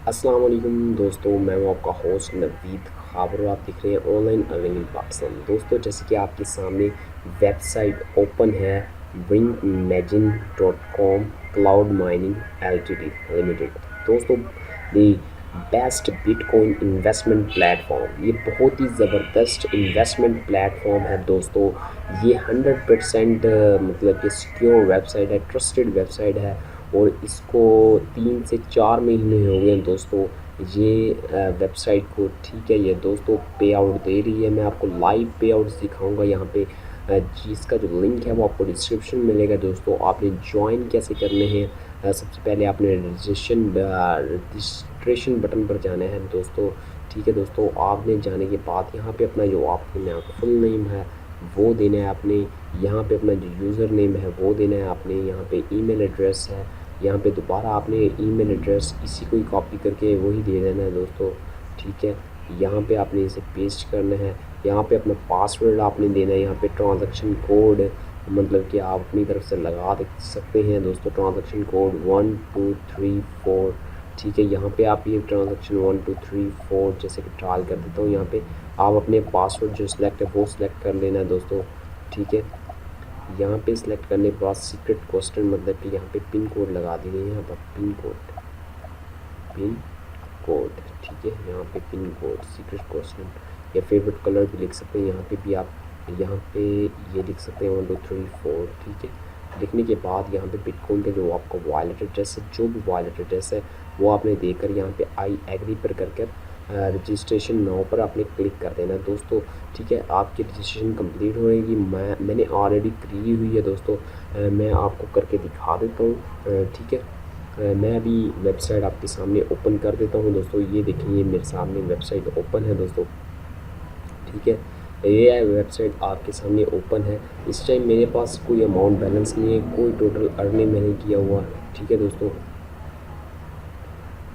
अस्सलाम वालेकुम दोस्तों, मैं हूं आपका होस्ट नवीद खाबर और आप देख रहे हैं ऑनलाइन अर्निंग इन पाकिस्तान। दोस्तों, जैसे कि आपके सामने वेबसाइट ओपन है winkmargin.com cloud mining LTD limited. दोस्तों, the best bitcoin investment platform, ये बहुत ही ज़बरदस्त इन्वेस्टमेंट प्लेटफॉर्म है दोस्तों। ये 100% मतलब कि सिक्योर वेबसाइट है, ट्रस्टेड वेबसाइट है और इसको 3 से 4 महीने हो गए हैं दोस्तों ये वेबसाइट को। ठीक है, ये दोस्तों पे आउट दे रही है। मैं आपको लाइव पे आउट दिखाऊंगा यहाँ पे, जिसका जो लिंक है वो आपको डिस्क्रिप्शन में मिलेगा। दोस्तों, आपने ज्वाइन कैसे करने हैं, सबसे पहले आपने रजिस्ट्रेशन बटन पर जाना है दोस्तों। ठीक है दोस्तों, आपने जाने के बाद यहाँ पे अपना जो आपके फुल नेम है वो देना है आपने, यहाँ पे अपना जो यूज़र नेम है वो देना है आपने, यहाँ पे ईमेल एड्रेस है, यहाँ पे दोबारा आपने ईमेल एड्रेस इसी को ही कॉपी करके वही दे देना है दोस्तों। ठीक है, यहाँ पे आपने इसे पेस्ट करना है, यहाँ पे अपना पासवर्ड आपने देना है, यहाँ पे ट्रांजैक्शन कोड मतलब कि आप अपनी तरफ से लगा सकते हैं दोस्तों। Transaction code 1234। ठीक है, यहाँ पे आप ये ट्रांजैक्शन 1234 जैसे कि ट्रायल कर देता हूँ। यहाँ पे आप अपने पासवर्ड जो सिलेक्ट है वो सिलेक्ट कर लेना है दोस्तों। ठीक है, यहाँ पे सिलेक्ट करने के बाद सीक्रेट क्वेश्चन मतलब कि यहाँ पे पिन कोड लगा दीजिए। यहाँ पर पिन कोड ठीक है, यहाँ पे पिन कोड सीक्रेट क्वेश्चन या फेवरेट कलर भी लिख सकते हैं। यहाँ पे भी आप यहाँ पे ये लिख सकते हैं 1234। ठीक है, लिखने के बाद यहाँ पे बिटकॉइन का जो आपका वॉलेट एड्रेस है, जो भी वॉलेट एड्रेस है वो आपने देकर यहाँ पे आई एग्री पर कर रजिस्ट्रेशन नाउ पर आपने क्लिक कर देना दोस्तों। ठीक है, आपकी रजिस्ट्रेशन कंप्लीट होएगी। मैंने ऑलरेडी करी हुई है दोस्तों। मैं आपको करके दिखा देता हूँ। ठीक है, मैं अभी वेबसाइट आपके सामने ओपन कर देता हूँ दोस्तों। ये देखिए मेरे सामने वेबसाइट ओपन है दोस्तों। ठीक है, ये वेबसाइट आपके सामने ओपन है। इस टाइम मेरे पास कोई अमाउंट बैलेंस नहीं है, कोई टोटल अर्निंग मैंने किया हुआ। ठीक है दोस्तों,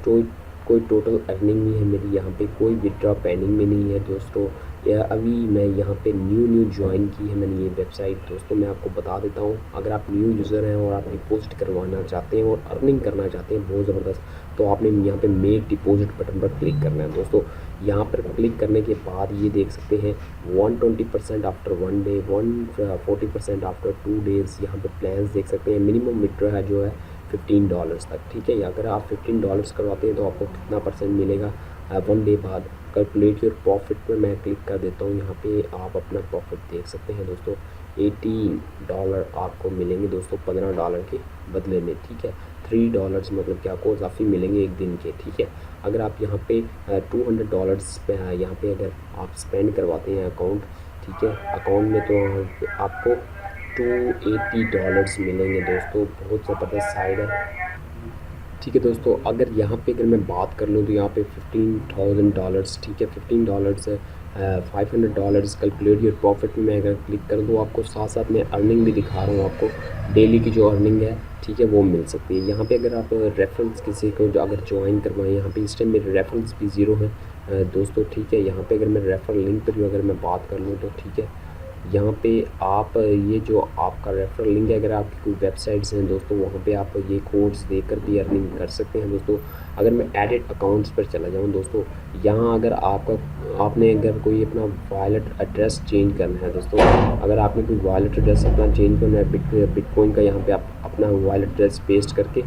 तो कोई टोटल अर्निंग नहीं है मेरी, यहाँ पे कोई विड्रॉ पेंडिंग में नहीं है दोस्तों। या अभी मैं यहाँ पे न्यू ज्वाइन की है मैंने ये वेबसाइट दोस्तों। मैं आपको बता देता हूँ, अगर आप न्यू यूज़र हैं और आप डिपॉजिट करवाना चाहते हैं और अर्निंग करना चाहते हैं बहुत ज़बरदस्त, तो आपने यहाँ पे मेक डिपॉजिट बटन पर क्लिक करना है दोस्तों। यहाँ पर क्लिक करने के बाद ये देख सकते हैं 120% आफ्टर 1 डे, 140% आफ्टर 2 डेज़। यहाँ पे प्लान्स देख सकते हैं। मिनिमम विड्रॉ है जो है $15 तक। ठीक है, अगर आप $15 करवाते हैं तो आपको कितना परसेंट मिलेगा 1 डे बाद। कैलकुलेट योर प्रॉफिट पर मैं क्लिक कर देता हूँ। यहाँ पे आप अपना प्रॉफिट देख सकते हैं दोस्तों। $18 आपको मिलेंगे दोस्तों $15 के बदले में। ठीक है, $3 मतलब कि आपको इजाफी मिलेंगे एक दिन के। ठीक है, अगर आप यहाँ पे $200 पे यहाँ पे अगर आप स्पेंड करवाते हैं अकाउंट, ठीक है, अकाउंट में तो आपको $280 मिलेंगे दोस्तों। बहुत ज़बरदस्त साइड है। ठीक है दोस्तों, अगर मैं बात कर लूँ तो यहाँ पे $15,000। ठीक है, $15 $500 कैलकुलेट योर प्रॉफिट में मैं अगर क्लिक कर दूँ आपको साथ साथ मैं अर्निंग भी दिखा रहा हूँ आपको। डेली की जो अर्निंग है ठीक है वो मिल सकती है। यहाँ पे अगर आप रेफरेंस किसी को अगर ज्वाइन करवाएं, यहाँ पे इस टाइम मेरे रेफरेंस भी ज़ीरो हैं दोस्तों। ठीक है, यहाँ पे अगर मैं रेफरल लिंक पर अगर मैं बात कर लूँ तो ठीक है, यहाँ पे आप ये जो आपका रेफरल लिंक है, अगर आपकी कोई वेबसाइट्स हैं दोस्तों वहाँ पे आप ये कोड्स देकर भी अर्निंग कर सकते हैं दोस्तों। अगर मैं एडिट अकाउंट्स पर चला जाऊँ दोस्तों, यहाँ अगर आपने अगर कोई अपना वॉलेट एड्रेस चेंज करना है दोस्तों, अगर आपने कोई वॉलेट एड्रेस अपना चेंज करना है बिटकॉइन का, यहाँ पे आप अपना वॉलेट एड्रेस पेस्ट करके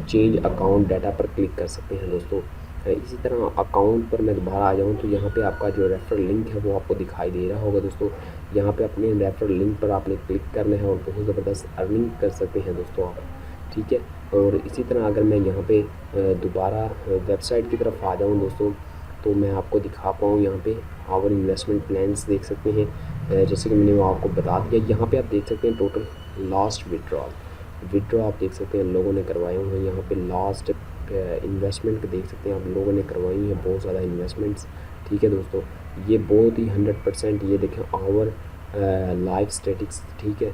चेंज अकाउंट डाटा पर क्लिक कर सकते हैं दोस्तों। इसी तरह अकाउंट पर मैं दोबारा आ जाऊँ तो यहाँ पे आपका जो रेफरल लिंक है वो आपको दिखाई दे रहा होगा दोस्तों। यहाँ पे अपने रेफरल लिंक पर आपने क्लिक करना है और बहुत ज़बरदस्त अर्निंग कर सकते हैं दोस्तों आप। ठीक है, और इसी तरह अगर मैं यहाँ पे दोबारा वेबसाइट की तरफ आ जाऊँ दोस्तों, तो मैं आपको दिखा पाऊँ यहाँ पे आवर इन्वेस्टमेंट प्लान्स देख सकते हैं। जैसे कि मैंने वो आपको बता दिया, यहाँ पे आप देख सकते हैं टोटल लास्ट विड्रॉ आप देख सकते हैं लोगों ने करवाए हुए हैं। यहाँ पे लास्ट इन्वेस्टमेंट देख सकते हैं आप लोगों ने करवाई हैं बहुत ज़्यादा इन्वेस्टमेंट्स। ठीक है दोस्तों, ये बहुत ही 100% ये देखें आवर लाइफ स्टेटिक्स। ठीक है,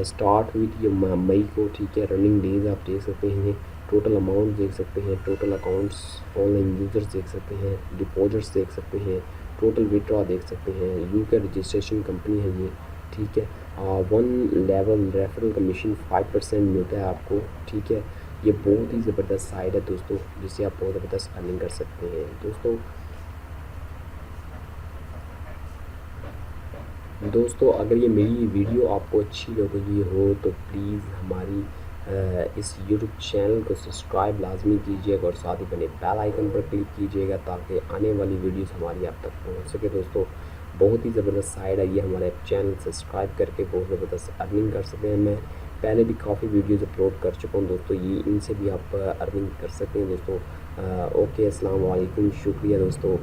स्टार्ट हुई थी मई को। ठीक है, रनिंग डेज आप देख सकते हैं, टोटल अमाउंट देख सकते हैं, टोटल अकाउंट्स ऑनलाइन यूज़र्स देख सकते हैं, डिपॉजिट्स देख सकते हैं, टोटल विड्रॉ देख सकते हैं। यूके रजिस्ट्रेशन कंपनी है ये। ठीक है, 1 लेवल रेफरल कमीशन 5% मिलता है आपको। ठीक है, ये बहुत ही ज़बरदस्त साइट है दोस्तों, जिससे आप बहुत ज़बरदस्त अर्निंग कर सकते हैं दोस्तों अगर ये मेरी वीडियो आपको अच्छी लग रही हो तो प्लीज़ हमारी इस यूट्यूब चैनल को सब्सक्राइब लाजमी कीजिएगा और साथ ही बने बेल आइकन पर क्लिक कीजिएगा ताकि आने वाली वीडियोस हमारी आप तक पहुंच सके दोस्तों। बहुत ही ज़बरदस्त साइट है ये, हमारे चैनल सब्सक्राइब करके बहुत ज़बरदस्त अर्निंग कर सकते हैं। मैं पहले भी काफ़ी वीडियोज़ अपलोड कर चुका हूँ दोस्तों, ये इनसे भी आप अर्निंग कर सकते हैं दोस्तों। ओके, अस्सलाम वालेकुम, शुक्रिया दोस्तों।